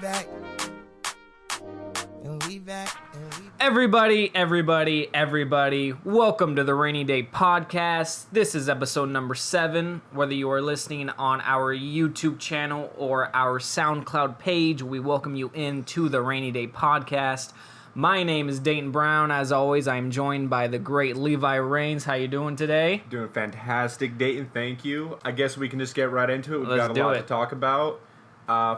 back. And we back. Everybody, welcome to the Rainy Day Podcast. This is episode number 7. Whether you are listening on our YouTube channel or our SoundCloud page, we welcome you into the Rainy Day Podcast. My name is Dayton Brown. As always, I am joined by the great Levi Rains. How you doing today? Doing fantastic, Dayton. Thank you. I guess we can just get right into it. We've got a lot to talk about.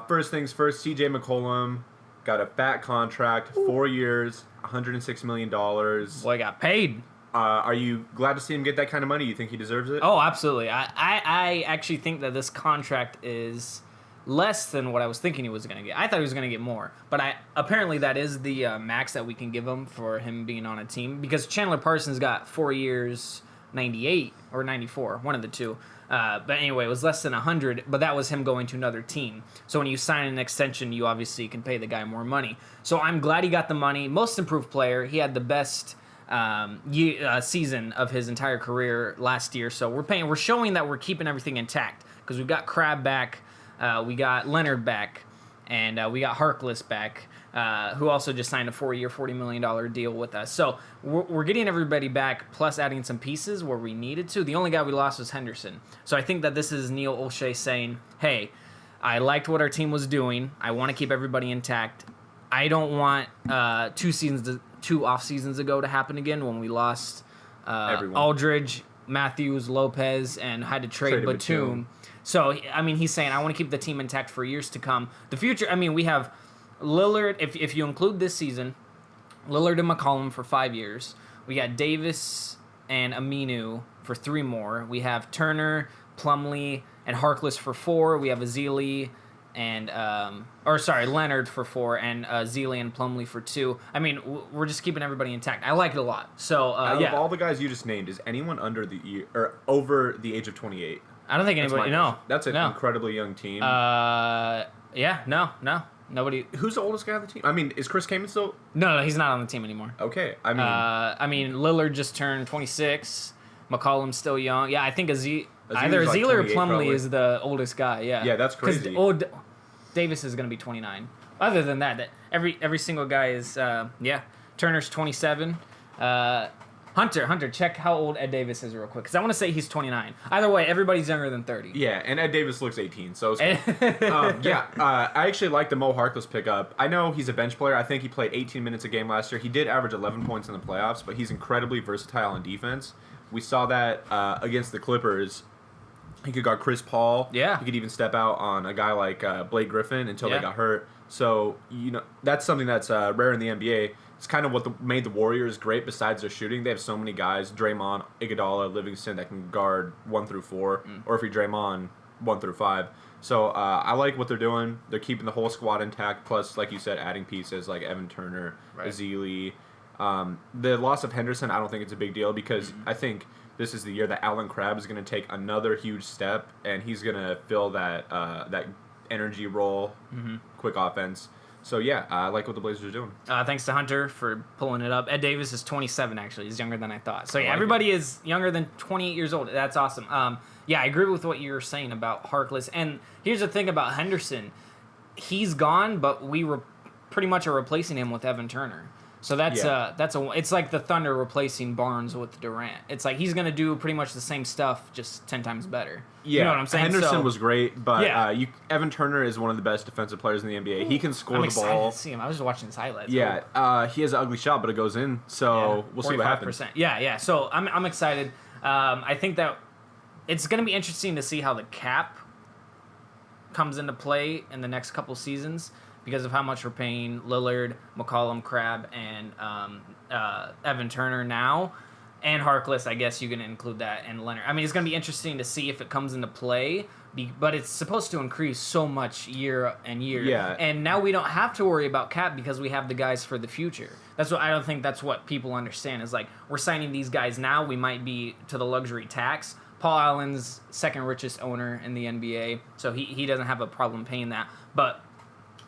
First things first, CJ McCollum got a fat contract, 4 years, $106 million. Boy, got paid. Are you glad to see him get that kind of money? You think he deserves it? Oh, absolutely. I actually think that this contract is less than what I was thinking he was going to get. I thought he was going to get more. But apparently that is the max that we can give him for him being on a team. Because Chandler Parsons got 4 years, 98 or 94, one of the two. But anyway, it was less than 100, but that was him going to another team. So when you sign an extension, you obviously can pay the guy more money. So I'm glad he got the money. Most improved player. He had the best season of his entire career last year. So we're showing that we're keeping everything intact because we've got Crabbe back, we got Leonard back, and we got Harkless back. Who also just signed a 4-year, $40 million deal with us. So we're getting everybody back, plus adding some pieces where we needed to. The only guy we lost was Henderson. So I think that this is Neil O'Shea saying, hey, I liked what our team was doing. I want to keep everybody intact. I don't want 2 off seasons ago to happen again when we lost Aldridge, Matthews, Lopez, and had to trade Batum. So, I mean, he's saying, I want to keep the team intact for years to come. The future, I mean, we have Lillard, if you include this season, Lillard and McCollum for 5 years. We got Davis and Aminu for 3 more. We have Turner, Plumlee, and Harkless for 4. We have Ezeli and Leonard for 4, and Ezeli and Plumlee for 2. I mean, we're just keeping everybody intact. I like it a lot. So out of all the guys you just named, is anyone over the age of 28? I don't think anybody. No, that's an incredibly young team. No. Nobody. Who's the oldest guy on the team? I mean, is Chris Kaman still? No, he's not on the team anymore. Okay, I mean, Lillard just turned 26. McCollum's still young. Yeah, I think either Ezeli or Plumlee probably is the oldest guy. Yeah, that's crazy. Because Davis is going to be 29. Other than that every single guy is Turner's 27. Hunter, check how old Ed Davis is real quick, because I want to say he's 29. Either way, everybody's younger than 30. Yeah, and Ed Davis looks 18, so it's cool. I actually like the Mo Harkless pickup. I know he's a bench player. I think he played 18 minutes a game last year. He did average 11 points in the playoffs, but he's incredibly versatile on defense. We saw that against the Clippers. He could guard Chris Paul. Yeah. He could even step out on a guy like Blake Griffin until they got hurt. So, that's something that's rare in the NBA. It's kind of what made the Warriors great besides their shooting. They have so many guys, Draymond, Iguodala, Livingston, that can guard 1 through 4, or if you're Draymond, 1 through 5. So I like what they're doing. They're keeping the whole squad intact, plus, like you said, adding pieces like Evan Turner, Ezeli. The loss of Henderson, I don't think it's a big deal because I think this is the year that Allen Crabbe is going to take another huge step, and he's going to fill that energy role, quick offense. So, I like what the Blazers are doing. Thanks to Hunter for pulling it up. Ed Davis is 27, actually. He's younger than I thought. So, everybody is younger than 28 years old. That's awesome. I agree with what you were saying about Harkless. And here's the thing about Henderson. He's gone, but we pretty much are replacing him with Evan Turner. So it's like the Thunder replacing Barnes with Durant. It's like he's going to do pretty much the same stuff, just 10 times better. Yeah, you know what I'm saying? Henderson was great, but Evan Turner is one of the best defensive players in the NBA. He can score the ball. I'm excited to see him. I was just watching his highlights. Yeah, he has an ugly shot, but it goes in. So we'll see what happens. Yeah. So I'm excited. I think that it's going to be interesting to see how the cap comes into play in the next couple seasons, because of how much we're paying Lillard, McCollum, Crabbe, and Evan Turner now. And Harkless, I guess you can include that, and Leonard. I mean, it's going to be interesting to see if it comes into play, but it's supposed to increase so much year and year. Yeah. And now we don't have to worry about cap because we have the guys for the future. I don't think that's what people understand, is like, we're signing these guys now, we might be to the luxury tax. Paul Allen's second richest owner in the NBA, so he doesn't have a problem paying that. But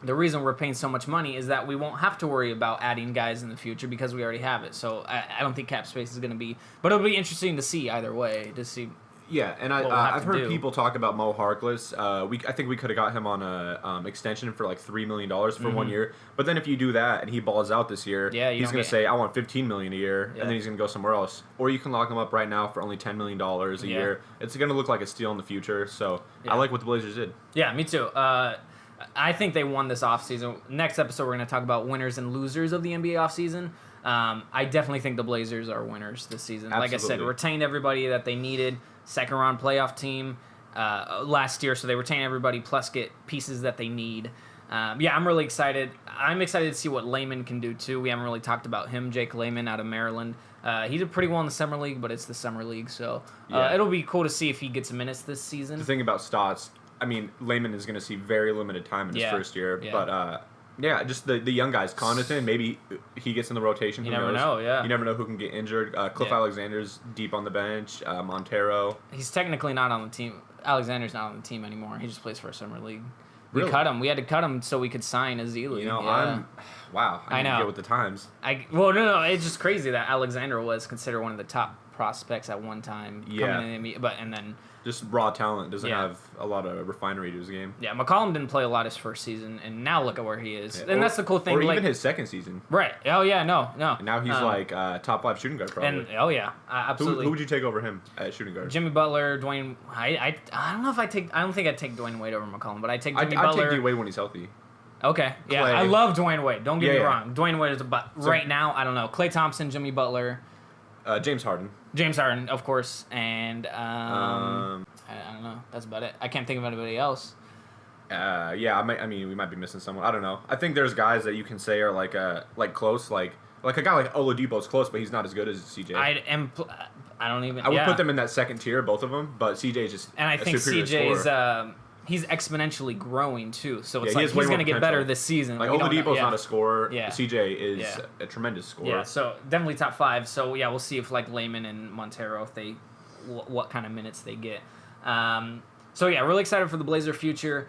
the reason we're paying so much money is that we won't have to worry about adding guys in the future because we already have it. So I don't think cap space is going to be... But it'll be interesting to see either way, to see... Yeah, and I've heard people talk about Mo Harkless. I think we could have got him on a extension for like $3 million for 1 year. But then if you do that and he balls out this year, he's going to say, I want $15 million a year, and then he's going to go somewhere else. Or you can lock him up right now for only $10 million a year. It's going to look like a steal in the future. So I like what the Blazers did. Yeah, me too. I think they won this offseason. Next episode, we're going to talk about winners and losers of the NBA offseason. I definitely think the Blazers are winners this season. Absolutely. Like I said, retained everybody that they needed. Second round playoff team last year, so they retain everybody plus get pieces that they need. I'm really excited. I'm excited to see what Layman can do too. We haven't really talked about him, Jake Layman out of Maryland. He did pretty well in the summer league, but it's the summer league, so it'll be cool to see if he gets minutes this season. The thing about Stotts, I mean, Layman is going to see very limited time in his first year, but just the young guys, Connaughton, maybe he gets in the rotation. You never know, You never know who can get injured. Cliff Alexander's deep on the bench. Montero. He's technically not on the team. Alexander's not on the team anymore. He just plays for a summer league. We Really? cut him. We had to cut him so we could sign Azili. Wow. I know. Get with the times. No. It's just crazy that Alexander was considered one of the top prospects at one time. Yeah. And then just raw talent. Doesn't have a lot of refinery to his game. Yeah, McCollum didn't play a lot his first season, and now look at where he is. And that's the cool thing. Or even his second season. Right. Oh, yeah, no. And now he's top 5 shooting guard probably. And absolutely. Who would you take over him at shooting guard? Jimmy Butler, Dwayne. I don't know if I don't think I'd take Dwayne Wade over McCollum, but I take Jimmy Butler. I'd take Dwayne Wade when he's healthy. Okay. Yeah, Clay. I love Dwayne Wade. Don't get me wrong. Dwayne Wade is right now, I don't know. Klay Thompson, Jimmy Butler. James Harden. James Harden, of course, and I don't know. That's about it. I can't think of anybody else. We might be missing someone. I don't know. I think there's guys that you can say are like close, like a guy like Oladipo's close, but he's not as good as CJ. I would put them in that second tier, both of them, but CJ is just and I think CJ's he's exponentially growing too. So it's like he's going to get better this season. Like Oladipo's not a scorer. Yeah. CJ is a tremendous scorer. Yeah, so definitely top 5. So we'll see if like Layman and Montero if they what kind of minutes they get. Really excited for the Blazer future.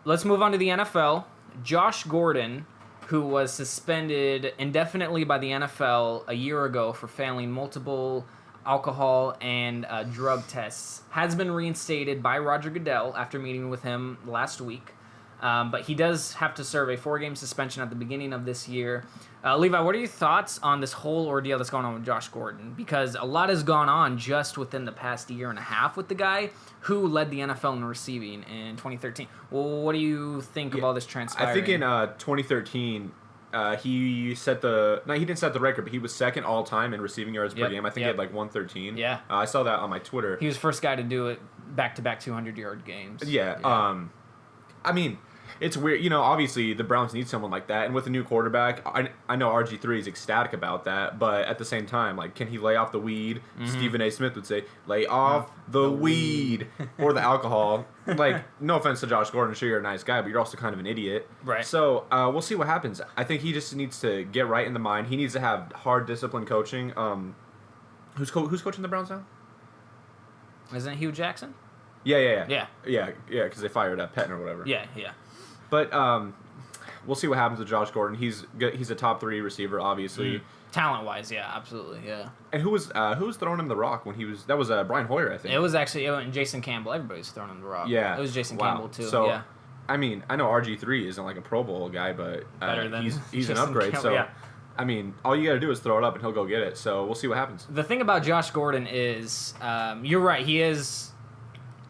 Let's move on to the NFL. Josh Gordon, who was suspended indefinitely by the NFL a year ago for failing multiple alcohol and drug tests, has been reinstated by Roger Goodell after meeting with him last week. But he does have to serve a 4-game suspension at the beginning of this year. Levi, what are your thoughts on this whole ordeal that's going on with Josh Gordon? Because a lot has gone on just within the past year and a half with the guy who led the NFL in receiving in 2013. Well, what do you think of all this transpiring? I think in 2013, he didn't set the record, but he was second all time in receiving yards per game. I think he had like 113. Yeah. I saw that on my Twitter. He was the first guy to do it back-to-back 200-yard games. Yeah. I mean, it's weird. Obviously the Browns need someone like that, and with a new quarterback, I know RG3 is ecstatic about that, but at the same time, like, can he lay off the weed? Mm-hmm. Stephen A. Smith would say, lay off the weed or the alcohol. Like, no offense to Josh Gordon, sure you're a nice guy, but you're also kind of an idiot. Right. So we'll see what happens. I think he just needs to get right in the mind. He needs to have hard discipline coaching. Who's coaching the Browns now? Isn't it Hugh Jackson? Yeah, because they fired Pettin or whatever. Yeah. But we'll see what happens with Josh Gordon. He's a top 3 receiver, obviously. Talent-wise, yeah, absolutely, yeah. And who was throwing him the rock when he was? That was Brian Hoyer, I think. It was actually Jason Campbell. Everybody's throwing him the rock. Yeah, it was Jason Campbell too. So, yeah. I mean, I know RG3 isn't like a Pro Bowl guy, but he's an upgrade. Campbell, so, I mean, all you got to do is throw it up, and he'll go get it. So we'll see what happens. The thing about Josh Gordon is, you're right. He is.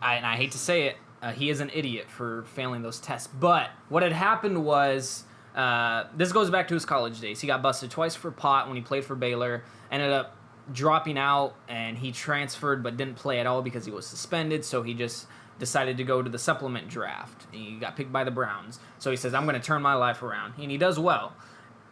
And I hate to say it, he is an idiot for failing those tests. But what had happened was, this goes back to his college days. He got busted twice for pot when he played for Baylor, ended up dropping out, and he transferred but didn't play at all because he was suspended, so he just decided to go to the supplement draft. He got picked by the Browns. So he says, I'm going to turn my life around. And he does well.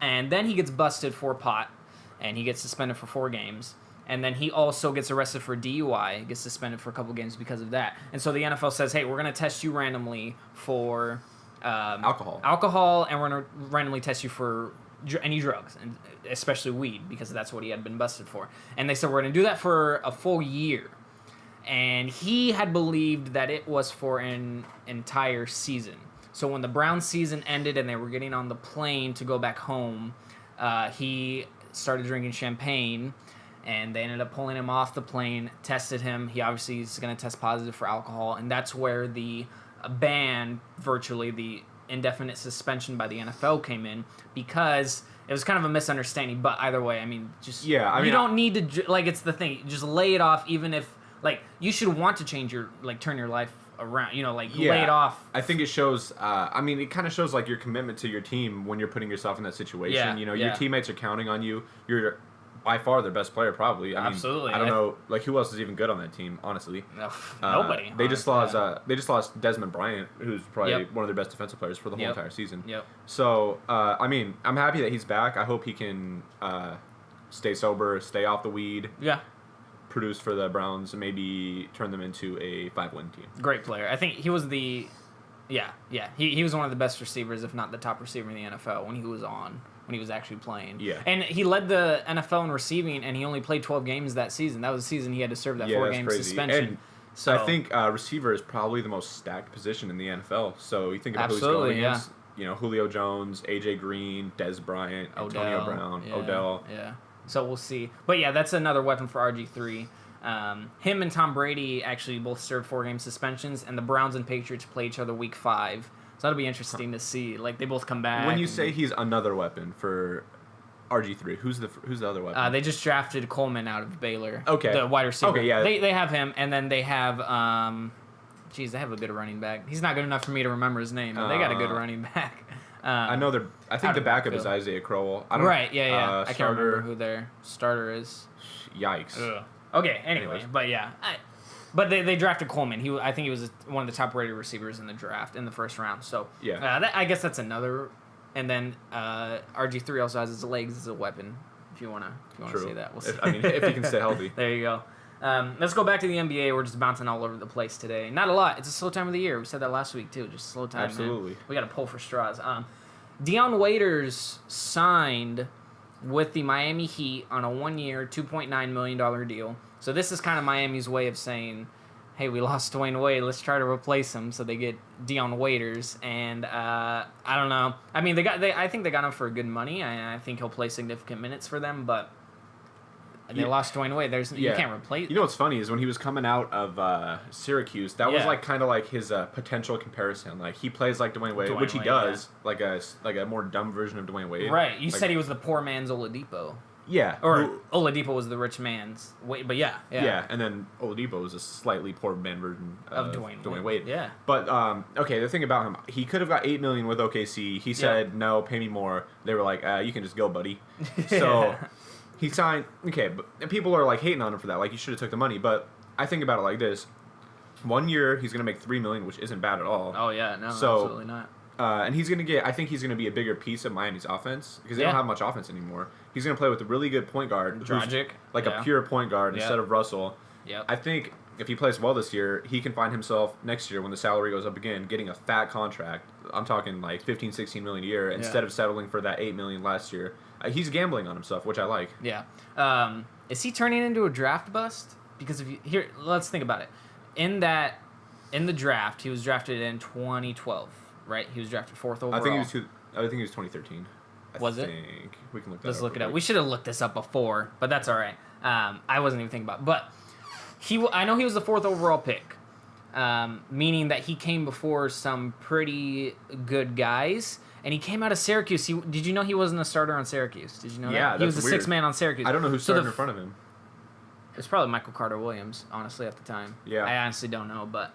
And then he gets busted for pot, and he gets suspended for 4 games. And then he also gets arrested for DUI, gets suspended for a couple games because of that. And so the NFL says, hey, we're going to test you randomly for alcohol, and we're going to randomly test you for any drugs, and especially weed, because that's what he had been busted for. And they said, we're going to do that for a full year. And he had believed that it was for an entire season. So when the Browns season ended and they were getting on the plane to go back home, he started drinking champagne. and they ended up pulling him off the plane, tested him. He obviously is going to test positive for alcohol, and that's where the ban, virtually the indefinite suspension by the NFL came in, because it was kind of a misunderstanding. But either way, I mean, just you don't need to, like, it's the thing, just lay it off. Even if, like, you should want to change your, like, turn your life around, lay it off. I think it shows, it kind of shows, like, your commitment to your team when you're putting yourself in that situation. Your teammates are counting on you. You're by far their best player, probably. Absolutely. I don't know, like, who else is even good on that team, honestly. Nobody. They just lost Desmond Bryant, who's probably one of their best defensive players for the whole entire season. So, I'm happy that he's back. I hope he can stay sober, stay off the weed. Yeah. Produce for the Browns and maybe turn them into a 5-win team. Great player. I think he was he was one of the best receivers, if not the top receiver in the NFL when he was actually playing. Yeah. And he led the NFL in receiving, and he only played 12 games that season. That was the season he had to serve that 4-game suspension. And so I think receiver is probably the most stacked position in the NFL. So you think about who he's going against, Julio Jones, AJ Green, Dez Bryant, Antonio Brown, Odell. Yeah. So we'll see. But yeah, that's another weapon for RG3. Him and Tom Brady actually both served 4-game suspensions, and the Browns and Patriots play each other week 5. So that'll be interesting to see. Like, they both come back. When you say he's another weapon for RG3, who's the other weapon? They just drafted Coleman out of Baylor. Okay. The wide receiver. Okay, yeah. They have him, and then they have they have a good running back. He's not good enough for me to remember his name, but they got a good running back. I think the backup is Isaiah Crowell. I can't remember who their starter is. Yikes. Ugh. Okay, anyway, but yeah. But they drafted Coleman. I think he was one of the top-rated receivers in the draft in the first round. So yeah, I guess that's another. And then RG3 also has his legs as a weapon. If you wanna see that, we'll see. If he can stay healthy. There you go. Let's go back to the NBA. We're just bouncing all over the place today. Not a lot. It's a slow time of the year. We said that last week too. Just slow time. Absolutely. Man. We got to pull for straws. Dion Waiters signed with the Miami Heat on a 1-year, $2.9 million deal. So this is kind of Miami's way of saying, hey, we lost Dwayne Wade. Let's try to replace him. So they get Dion Waiters, and I don't know. I mean, I think they got him for good money. I think he'll play significant minutes for them, but they lost Dwayne Wade. You can't replace. You know what's funny is when he was coming out of Syracuse, that was like kind of like his potential comparison. Like, he plays like Dwayne Wade, which he does, like a more dumb version of Dwayne Wade. Right. You said he was the poor man's Oladipo. Yeah. Or Oladipo was the rich man's Wade, but yeah. Yeah, and then Oladipo was a slightly poor man version of Dwayne Wade. Yeah. But okay, the thing about him, he could have got $8 million with OKC. He said, "No, pay me more." They were like, "You can just go, buddy." So he signed. Okay, but people are like hating on him for that. Like, you should have took the money. But I think about it like this: 1 year, he's gonna make $3 million, which isn't bad at all. Oh yeah, no, absolutely not. And he's gonna get. I think he's gonna be a bigger piece of Miami's offense because they don't have much offense anymore. He's gonna play with a really good point guard, Dragic, like a pure point guard instead of Russell. Yep. I think if he plays well this year, he can find himself next year when the salary goes up again, getting a fat contract. I'm talking like 15, 16 million a year instead of settling for that $8 million last year. He's gambling on himself, which I like. Yeah. Is he turning into a draft bust? Because let's think about it. In the draft, he was drafted in 2012, right? He was drafted 4th overall. I think he was 2013. Was it? We can look that up. Let's look it up. We should have looked this up before, but that's all right. I wasn't even thinking about it. But I know he was the 4th overall pick, meaning that he came before some pretty good guys, and he came out of Syracuse. Did you know he wasn't a starter on Syracuse? Did you know that? He was the 6th man on Syracuse. I don't know who started in front of him. It's probably Michael Carter-Williams, honestly, at the time. Yeah. I honestly don't know, but...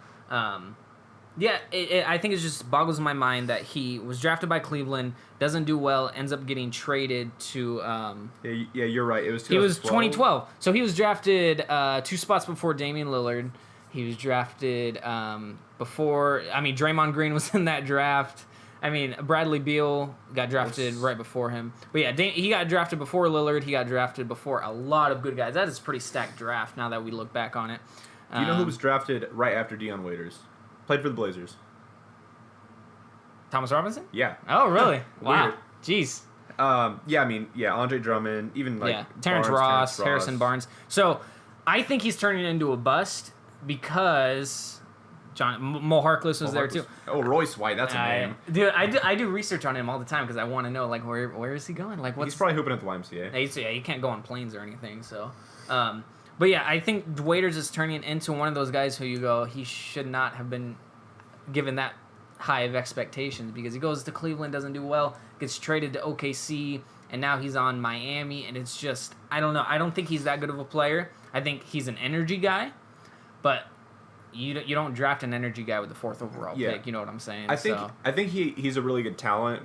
I think it just boggles my mind that he was drafted by Cleveland, doesn't do well, ends up getting traded to... Yeah, you're right. It was 2012. He was 2012. So he was drafted 2 spots before Damian Lillard. He was drafted before... I mean, Draymond Green was in that draft. I mean, Bradley Beal got drafted right before him. But yeah, he got drafted before Lillard. He got drafted before a lot of good guys. That is a pretty stacked draft now that we look back on it. Do you know who was drafted right after Dion Waiters? Played for the Blazers. Thomas Robinson? Yeah. Oh, really? Wow. Jeez. Andre Drummond, even Terrence Ross, Harrison Barnes. So I think he's turning into a bust because Mo Harkless was there too. Oh, Royce White, that's a name. Dude, I do research on him all the time because I want to know like where is he going? Like He's probably hooping at the YMCA. Yeah, you can't go on planes or anything. So, but yeah, I think Waiters is turning into one of those guys who you go, he should not have been given that high of expectations because he goes to Cleveland, doesn't do well, gets traded to OKC, and now he's on Miami, and it's just, I don't know. I don't think he's that good of a player. I think he's an energy guy, but you don't draft an energy guy with the 4th overall pick. You know what I'm saying? I think he's a really good talent.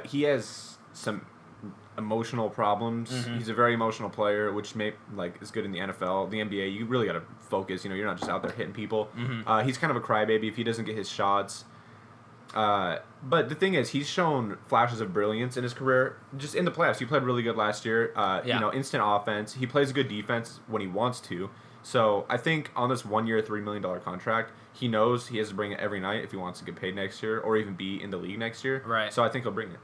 He has some emotional problems. Mm-hmm. He's a very emotional player, which is good in the NFL. The NBA, you really got to focus. You're not just out there hitting people. Mm-hmm. He's kind of a crybaby if he doesn't get his shots. But the thing is, he's shown flashes of brilliance in his career. Just in the playoffs, he played really good last year. Instant offense. He plays good defense when he wants to. So I think on this 1 year, $3 million contract, he knows he has to bring it every night if he wants to get paid next year or even be in the league next year. Right. So I think he'll bring it.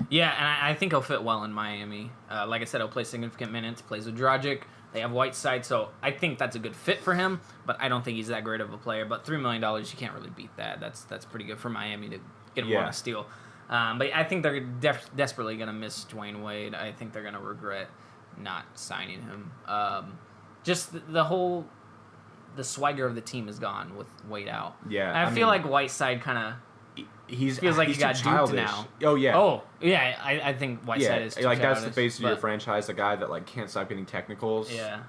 Yeah, and I think he'll fit well in Miami. Like I said, he'll play significant minutes, plays with Dragic. They have Whiteside, so I think that's a good fit for him, but I don't think he's that great of a player. But $3 million, you can't really beat that. That's pretty good for Miami to get him on a steal. But I think they're desperately going to miss Dwayne Wade. I think they're going to regret not signing him. Just the swagger of the team is gone with Wade out. Yeah, and I feel like Whiteside kind of feels like he got duped now. Oh yeah. Oh yeah. I think Whiteside is too like childish, that's the face of your franchise, the guy that like can't stop getting technicals. Yeah.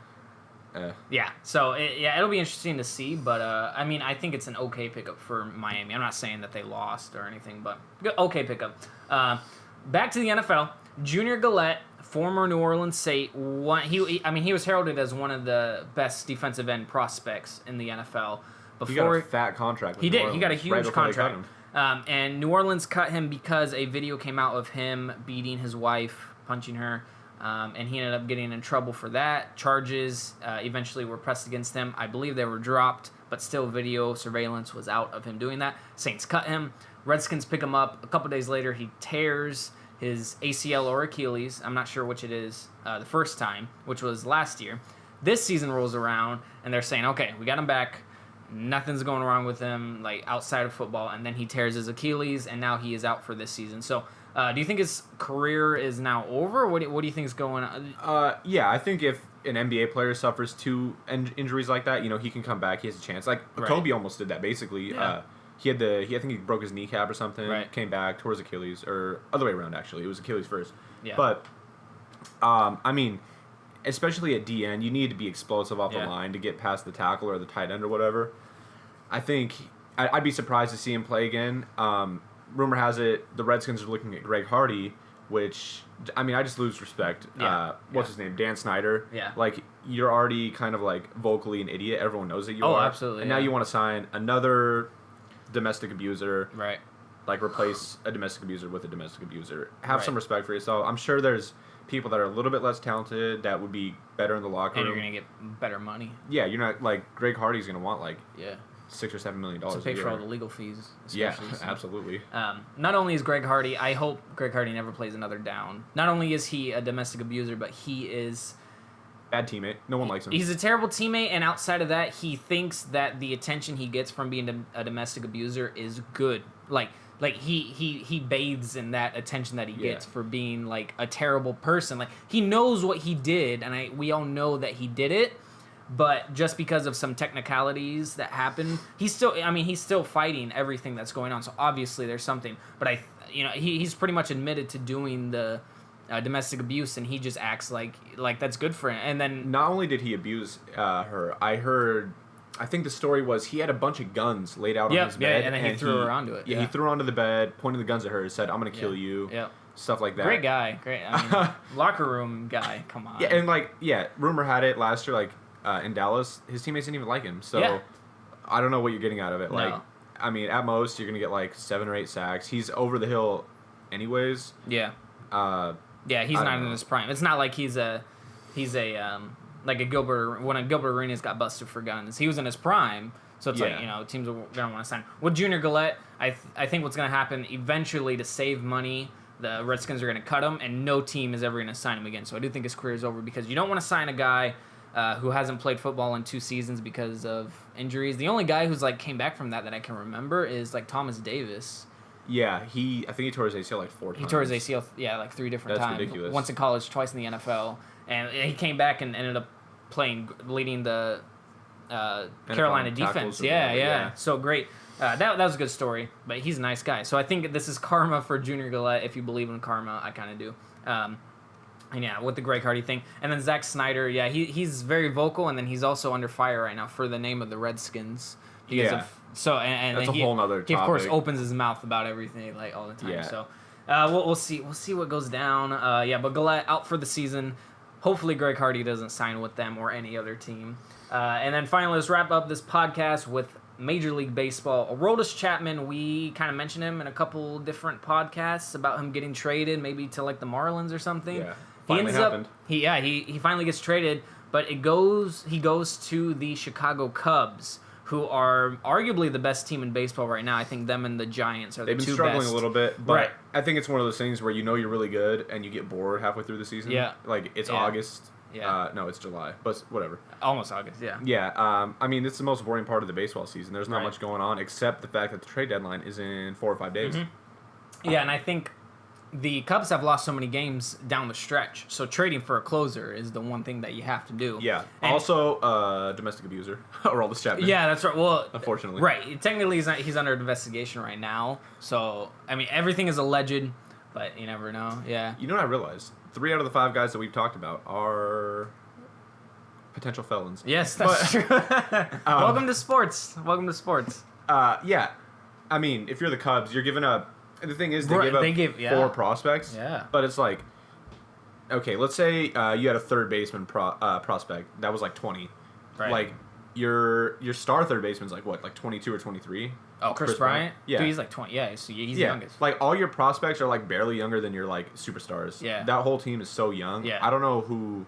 Yeah. So it'll be interesting to see, but I think it's an okay pickup for Miami. I'm not saying that they lost or anything, but okay pickup. Back to the NFL. Junior Galette, former New Orleans Saint, he was heralded as one of the best defensive end prospects in the NFL. He got a fat contract. He did. He got a huge contract. And New Orleans cut him because a video came out of him beating his wife, punching her, and he ended up getting in trouble for that. Charges eventually were pressed against him. I believe they were dropped, but still video surveillance was out of him doing that. Saints cut him. Redskins pick him up. A couple days later, he tears his ACL or Achilles. I'm not sure which it is the first time, which was last year. This season rolls around, and they're saying, okay, we got him back. Nothing's going wrong with him, like, outside of football. And then he tears his Achilles, and now he is out for this season. So, do you think his career is now over? What do you think is going on? Yeah, I think if an NBA player suffers 2 injuries like that, he can come back. He has a chance. Like, Kobe almost did that, basically. Yeah. I think he broke his kneecap or something, came back, tore his Achilles, or other way around, actually. It was Achilles first. Yeah. But, especially at DN, you need to be explosive off the line to get past the tackle or the tight end or whatever. I think I'd be surprised to see him play again. Rumor has it the Redskins are looking at Greg Hardy, which, I just lose respect. What's his name? Dan Snyder. Yeah. Like, you're already kind of, like, vocally an idiot. Everyone knows that you are. Oh, absolutely. And now you want to sign another domestic abuser. Right. Like, replace a domestic abuser with a domestic abuser. Have some respect for yourself. I'm sure there's people that are a little bit less talented that would be better in the locker room. And you're going to get better money. Yeah, you're not, like, Greg Hardy's going to want, like, $6 or $7 million to pay for all the legal fees. Yeah, absolutely. Not only is Greg Hardy, I hope Greg Hardy never plays another down. Not only is he a domestic abuser, but he is... bad teammate. No one likes him. He's a terrible teammate, and outside of that, he thinks that the attention he gets from being a domestic abuser is good. Like he bathes in that attention that he gets for being like a terrible person. Like, he knows what he did, and we all know that he did it. But just because of some technicalities that happen, he's still fighting everything that's going on. So obviously there's something. But he's pretty much admitted to doing the domestic abuse, and he just acts like that's good for him. And then not only did he abuse her, I think the story was he had a bunch of guns laid out on his bed, and then he threw her onto it. Yeah, he threw her onto the bed, pointed the guns at her, said, "I'm gonna kill you." Yeah. Stuff like that. Great guy. Great. Locker room guy. Come on. Yeah, and rumor had it last year, in Dallas, his teammates didn't even like him. So I don't know what you're getting out of it. No. At most you're gonna get 7 or 8 sacks. He's over the hill, anyways. Yeah. He's not in his prime. It's not like he's a like a Gilbert when a Gilbert Arenas got busted for guns. He was in his prime, so it's teams are gonna want to sign. With Junior Galette, I think what's gonna happen eventually to save money, the Redskins are gonna cut him, and no team is ever gonna sign him again. So I do think his career is over because you don't want to sign a guy who hasn't played football in 2 seasons because of injuries. The only guy who's like came back from that I can remember is like Thomas Davis. Yeah, I think he tore his ACL like 4 times. He tore his ACL, like 3 different times. That's ridiculous. Once in college, twice in the NFL, and he came back and ended up leading the Carolina defense. Yeah. So great. That was a good story, but he's a nice guy. So I think this is karma for Junior Galette. If you believe in karma, I kind of do. And yeah, with the Greg Hardy thing. And then Zack Snyder, yeah, he's very vocal, and then he's also under fire right now for the name of the Redskins. So that's a whole nother topic. He, of course, opens his mouth about everything like all the time. Yeah. So we'll see what goes down. But Galette out for the season. Hopefully Greg Hardy doesn't sign with them or any other team. And then finally, let's wrap up this podcast with Major League Baseball. Aroldis Chapman, we kind of mentioned him in a couple different podcasts about him getting traded, maybe to like the Marlins or something. Yeah, finally happened. He finally gets traded, but he goes to the Chicago Cubs, who are arguably the best team in baseball right now. I think them and the Giants are the two best. They've been struggling a little bit, but right. I think it's one of those things where you know you're really good and you get bored halfway through the season. Yeah. Like, it's August. Yeah. No, it's July, but whatever. Almost August, yeah. Yeah, I mean, it's the most boring part of the baseball season. There's not Right. much going on except the fact that the trade deadline is in 4 or 5 days. Mm-hmm. Yeah, and I think the Cubs have lost so many games down the stretch, so trading for a closer is the one thing that you have to do. Yeah. And also, domestic abuser, Aroldis Chapman. yeah, that's right. Well, unfortunately. Right. Technically, he's under investigation right now, so, I mean, everything is alleged, but you never know. Yeah. You know what I realized? 3 out of the 5 guys that we've talked about are potential felons. Yes, that's true. Welcome to sports. Yeah. I mean, if you're the Cubs, you're giving up. The thing is, they give 4 prospects. Yeah. But it's like, okay, let's say you had a third baseman prospect that was like 20. Right. Like your star third baseman's like what, like 22 or 23? Oh, Chris Bryant? Yeah. Dude, he's like 20. Yeah, he's the youngest. Like all your prospects are like barely younger than your like superstars. Yeah. That whole team is so young. Yeah. I don't know who.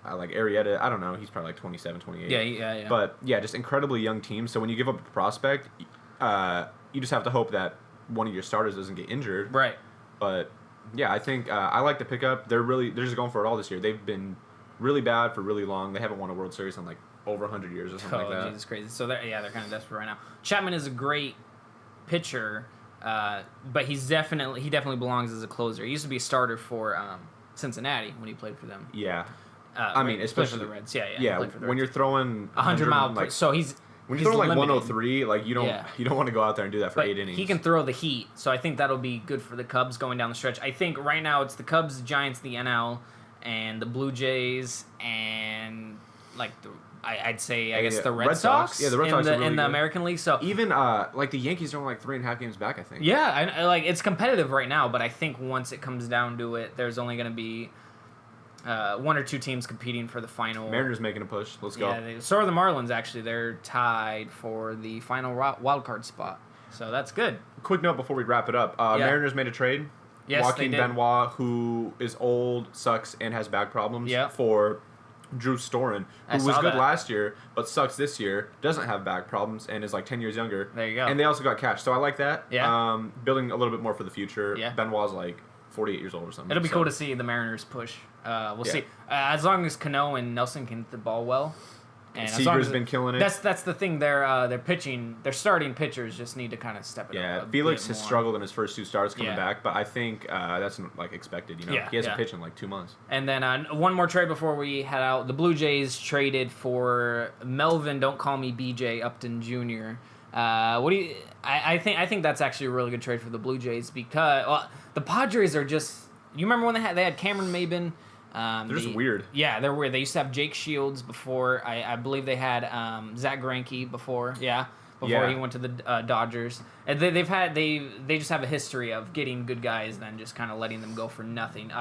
Like Arrieta, I don't know. He's probably like 27, 28. Yeah. But yeah, just incredibly young teams. So when you give up a prospect, you just have to hope that one of your starters doesn't get injured. Right. But yeah, I think I like the pickup. They're just going for it all this year. They've been really bad for really long. They haven't won a World Series in like over 100 years or something like that. Jesus, crazy. So they're kind of desperate right now. Chapman is a great pitcher, but he definitely belongs as a closer. He used to be a starter for Cincinnati when he played for them. Yeah. I mean, especially for the Reds. Yeah. When you're throwing 100 mile, like, so he's when you're throwing like limited. 103, like you don't want to go out there and do that for but 8 innings. He can throw the heat, so I think that'll be good for the Cubs going down the stretch. I think right now it's the Cubs, the Giants, the NL, and the Blue Jays, and like I'd say I guess the Red Sox. Yeah, the Red Sox are really in the good. American League. So even like the Yankees are only like 3.5 games back, I think. yeah, I like it's competitive right now, but I think once it comes down to it, there's only going to be 1 or 2 teams competing for the final. Mariners making a push. Let's go. Yeah, so are the Marlins. Actually, they're tied for the final wild card spot. So that's good. Quick note before we wrap it up. Mariners made a trade. Yes, Joaquin they did. Benoit, who is old, sucks, and has back problems, for Drew Storen, who was good last year, but sucks this year, doesn't have back problems, and is like 10 years younger. There you go. And they also got cash, so I like that. Yeah. Building a little bit more for the future. Yeah. Benoit's like 48 years old or something. It'll be cool to see the Mariners push. We'll see. As long as Cano and Nelson can hit the ball well. And Seager's been killing it. That's the thing. Their pitching, their starting pitchers just need to kind of step it up. Yeah, Felix has struggled in his first 2 starts coming back, but I think that's like expected. You know, he hasn't pitched in like 2 months. And then one more trade before we head out. The Blue Jays traded for Melvin. Don't call me BJ Upton Jr. What do you? I think that's actually a really good trade for the Blue Jays because the Padres are just. You remember when they had Cameron Maybin? They're just weird. Yeah, they're weird. They used to have Jake Shields before. I believe they had Zach Greinke before. Yeah, before he went to the Dodgers. And they just have a history of getting good guys, then just kind of letting them go for nothing.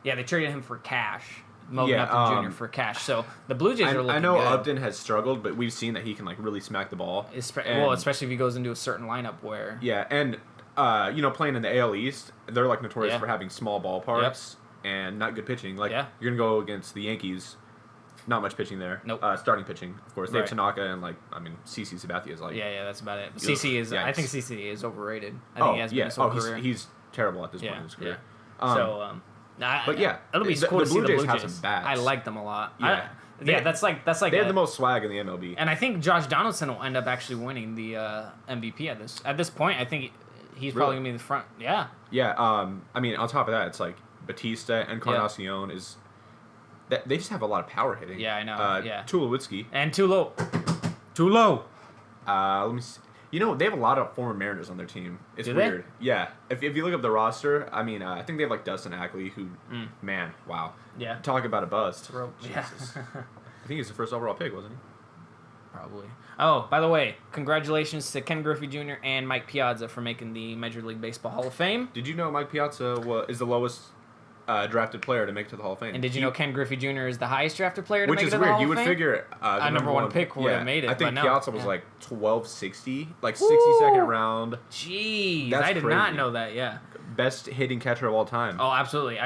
They traded him for cash. Melvin Upton Jr. for cash. So the Blue Jays are looking good. I know Upton has struggled, but we've seen that he can like really smack the ball. Especially if he goes into a certain lineup where. Yeah, and playing in the AL East, they're like notorious for having small ballparks. And not good pitching. Like you're gonna go against the Yankees, not much pitching there. Nope. Starting pitching, of course. They have Tanaka and CC Sabathia is like. Yeah, that's about it. CC is. Yikes. I think CC is overrated. I think he has been his whole career. He's terrible at this point in his career. Yeah. But yeah, it'll be the cool to see Blue the Jays Blue have Jays. some bats. I like them a lot. Yeah. That's like They have the most swag in the MLB. And I think Josh Donaldson will end up actually winning the MVP at this point. I think he's probably gonna be in the front. Yeah. Yeah. I mean, on top of that, it's like Batista and Encarnacion is. They just have a lot of power hitting. Yeah, I know. Yeah. Tulowitzki. And too low. Too low. Let me see. You know, they have a lot of former Mariners on their team. It's weird. Yeah. If you look up the roster, I mean, I think they have like Dustin Ackley, who, man, wow. Yeah. Talk about a bust. Yeah. I think he's the first overall pick, wasn't he? Probably. Oh, by the way, congratulations to Ken Griffey Jr. and Mike Piazza for making the Major League Baseball Hall of Fame. Did you know Mike Piazza is the lowest drafted player to make it to the Hall of Fame? And did you know Ken Griffey Jr. is the highest drafted player to make it to the weird. Hall You of Fame? Which is weird. You would figure a number one pick would have made it. I think but no. Piazza was like 1260, like 62nd round. Jeez, That's I did crazy. not know that. Yeah. Best hitting catcher of all time. Oh, absolutely.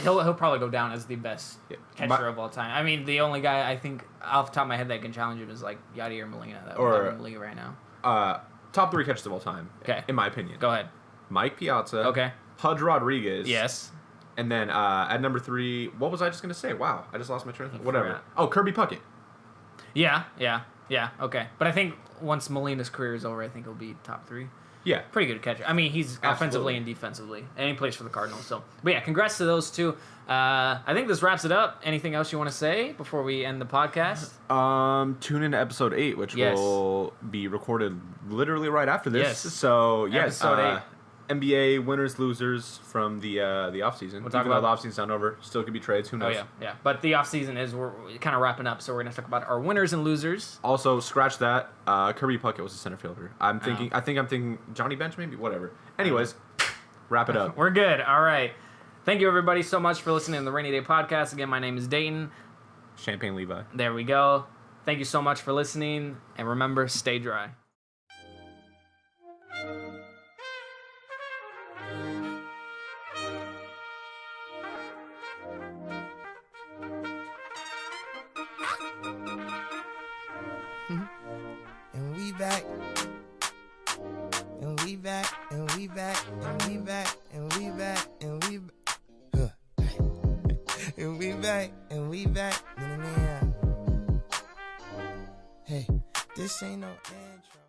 He'll probably go down as the best catcher of all time. I mean, the only guy I think off the top of my head that can challenge him is like Yadier Molina that we're in the league right now. Top 3 catchers of all time. Okay. In my opinion. Go ahead. Mike Piazza. Okay. Pudge Rodriguez. Yes. And then at number 3, what was I just gonna say? Wow, I just lost my train of thought. Whatever. forgot. Oh, Kirby Puckett. Yeah. Okay. But I think once Molina's career is over, I think he'll be top 3. Yeah. Pretty good catcher. I mean, he's offensively and defensively, and he plays for the Cardinals. So, but yeah, congrats to those two. I think this wraps it up. Anything else you want to say before we end the podcast? Tune in to episode 8, which will be recorded literally right after this. Yes. So yes, Episode 8. NBA winners, losers from the offseason. We'll talk Even though about the offseason's not over. Still could be trades. Who knows? Oh yeah. But the offseason we're kind of wrapping up, so we're gonna talk about our winners and losers. Also, scratch that. Kirby Puckett was a center fielder. I'm thinking Johnny Bench maybe. Whatever. Anyways, wrap it up. We're good. All right. Thank you everybody so much for listening to the Rainy Day Podcast. Again, my name is Dayton. Champagne Levi. There we go. Thank you so much for listening, and remember, stay dry. And we back. And we back. And we back. And we back. And we back. And we and we back. And we back. Hey, this ain't no intro.